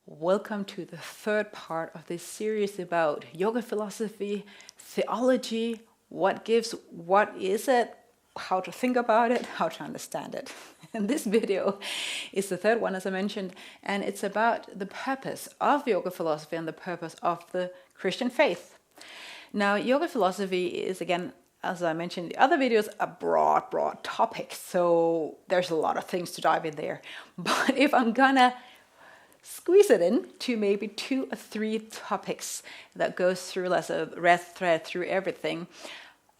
Welcome to the third part of this series about yoga philosophy, theology, what gives, what is it, how to think about it, how to understand it. And this video is the third one, as I mentioned, and it's about the purpose of yoga philosophy and the purpose of the Christian faith. Now, yoga philosophy is, again, as I mentioned in the other videos, a broad topic. So there's a lot of things to dive in there. But if I'm gonna squeeze it in to maybe 2 or 3 topics that goes through as a red thread through everything,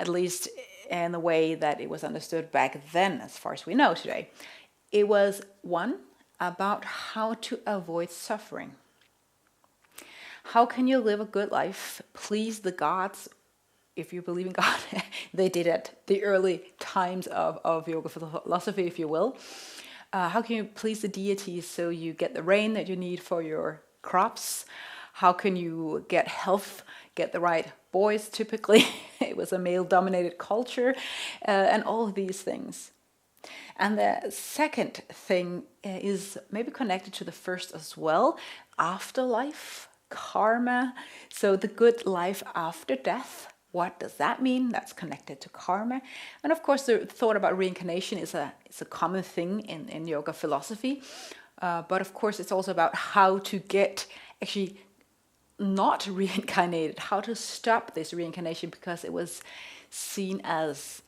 at least in the way that it was understood back then, as far as we know today. It was one about how to avoid suffering. How can you live a good life, please the gods? If you believe in God, they did it the early times of yoga philosophy, if you will. How can you please the deities so you get the rain that you need for your crops? How can you get health, get the right boys typically? It was a male-dominated culture, and all of these things. And the second thing is maybe connected to the first as well, afterlife, karma, so the good life after death. What does that mean? That's connected to karma. And of course, the thought about reincarnation is a common thing in yoga philosophy. But of course, it's also about how to get actually not reincarnated, how to stop this reincarnation, because it was seen as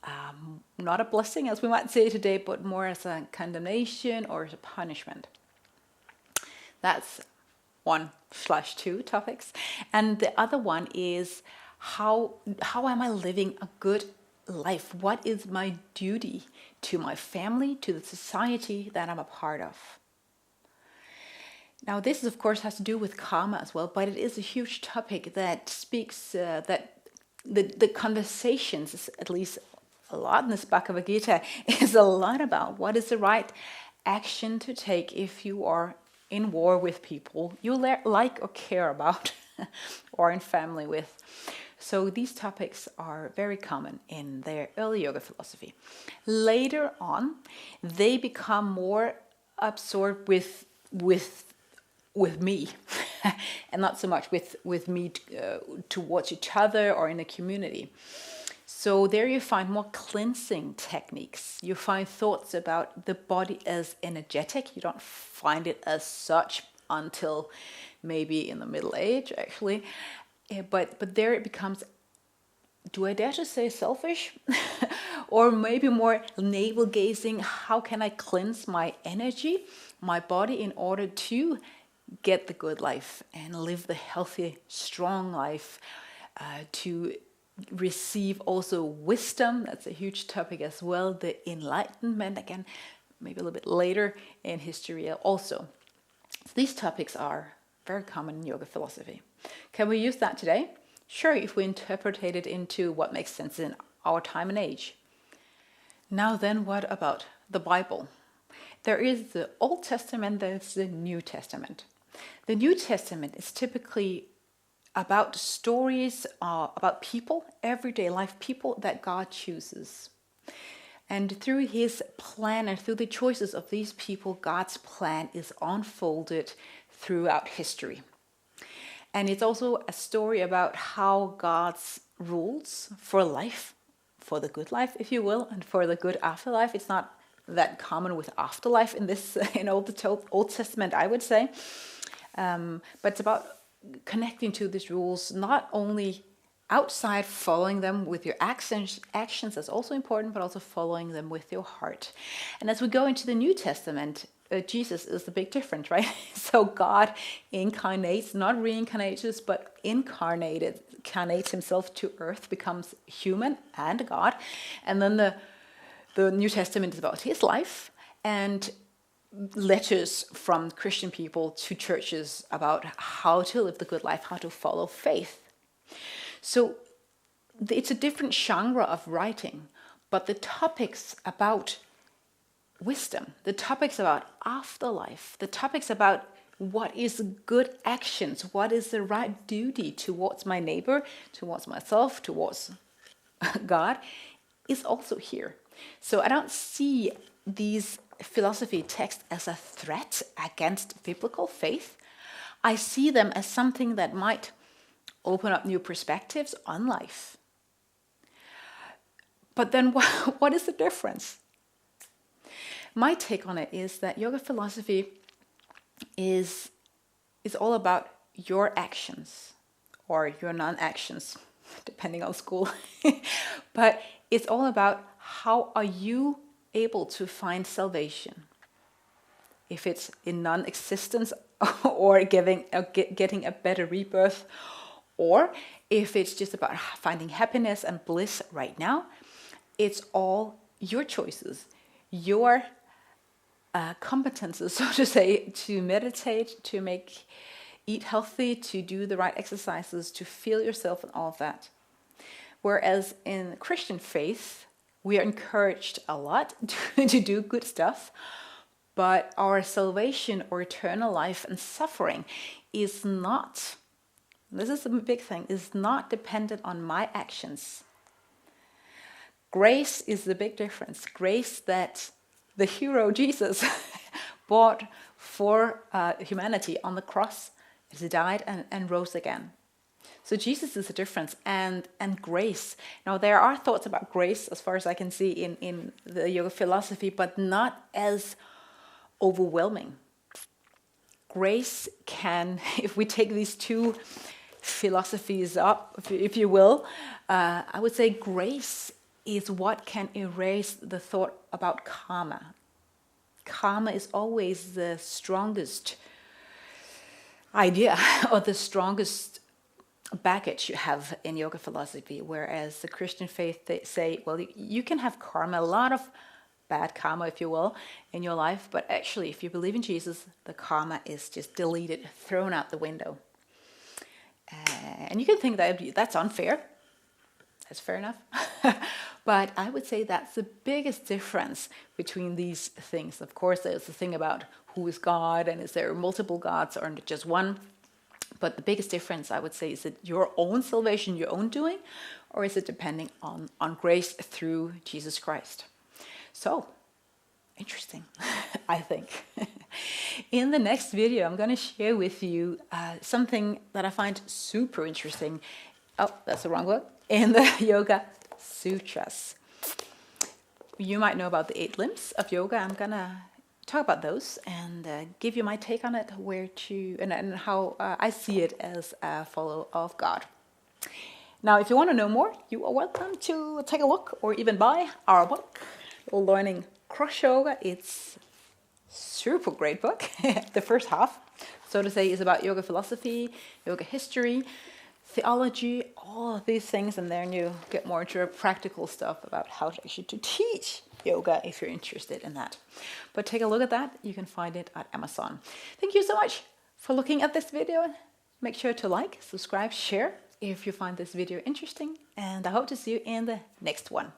not a blessing, as we might say today, but more as a condemnation or as a punishment. That's 1/2 topics. And the other one is, how am I living a good life? What is my duty to my family, to the society that I'm a part of? Now, this, of course, has to do with karma as well, but it is a huge topic that speaks, that the conversations, at least a lot in this Bhagavad Gita, is a lot about what is the right action to take if you are in war with people you like or care about or in family with. So these topics are very common in their early yoga philosophy. Later on, they become more absorbed with me, and not so much with me towards each other or in a community. So there you find more cleansing techniques. You find thoughts about the body as energetic. You don't find it as such until maybe in the middle age, actually. But there it becomes, do I dare to say selfish? Or maybe more navel gazing. How can I cleanse my energy, my body, in order to get the good life and live the healthy, strong life, to receive also wisdom? That's a huge topic as well. The enlightenment, again, maybe a little bit later in history also. So these topics are very common in yoga philosophy. Can we use that today? Sure, if we interpretate it into what makes sense in our time and age. Now then, what about the Bible? There is the Old Testament, there's the New Testament. The New Testament is typically about stories, about people, everyday life people that God chooses. And through his plan and through the choices of these people, God's plan is unfolded throughout history. And it's also a story about how God's rules for life, for the good life, if you will, and for the good afterlife. It's not that common with afterlife in Old Testament, I would say. But it's about connecting to these rules, not only outside, following them with your actions, that's also important, but also following them with your heart. And as we go into the New Testament, Jesus is the big difference, right? So God incarnates, not reincarnates, but incarnates himself to earth, becomes human and God. And then the New Testament is about his life and letters from Christian people to churches about how to live the good life, how to follow faith. So it's a different genre of writing, but the topics about wisdom, the topics about afterlife, the topics about what is good actions, what is the right duty towards my neighbor, towards myself, towards God, is also here. So I don't see these philosophy texts as a threat against biblical faith. I see them as something that might open up new perspectives on life. But then what is the difference? My take on it is that yoga philosophy is all about your actions or your non-actions, depending on school. But it's all about how are you able to find salvation. If it's in non-existence or getting a better rebirth, or if it's just about finding happiness and bliss right now, it's all your choices, your competences, so to say, to meditate, to eat healthy, to do the right exercises, to feel yourself and all of that. Whereas in Christian faith, we are encouraged a lot to do good stuff, but our salvation or eternal life and suffering is not, this is a big thing, is not dependent on my actions. Grace is the big difference. Grace that the hero Jesus bought for humanity on the cross. He died and rose again. So Jesus is the difference, and grace. Now there are thoughts about grace, as far as I can see in the yoga philosophy, but not as overwhelming. Grace can, if we take these two philosophies up, if you will, I would say grace is what can erase the thought about karma. Karma is always the strongest idea or the strongest baggage you have in yoga philosophy, whereas the Christian faith, they say, well, you can have karma, a lot of bad karma, if you will, in your life, but actually, if you believe in Jesus, the karma is just deleted, thrown out the window. And you can think that that's unfair. That's fair enough. But I would say that's the biggest difference between these things. Of course, there's the thing about who is God and is there multiple gods or just one. But the biggest difference, I would say, is it your own salvation, your own doing, or is it depending on grace through Jesus Christ? So, interesting, I think. In the next video, I'm going to share with you something that I find super interesting. Oh, that's the wrong word. In the Yoga Sutras. You might know about the 8 limbs of yoga. I'm going to talk about those and give you my take on it, and how I see it as a follower of God. Now, if you want to know more, you are welcome to take a look or even buy our book, Learning CrossYoga. It's super great book. The first half, so to say, is about yoga philosophy, yoga history, theology, all of these things, and then you get more into practical stuff about how to actually to teach yoga if you're interested in that. But take a look at that. You can find it at Amazon. Thank you so much for looking at this video. Make sure to like, subscribe, share if you find this video interesting, and I hope to see you in the next one.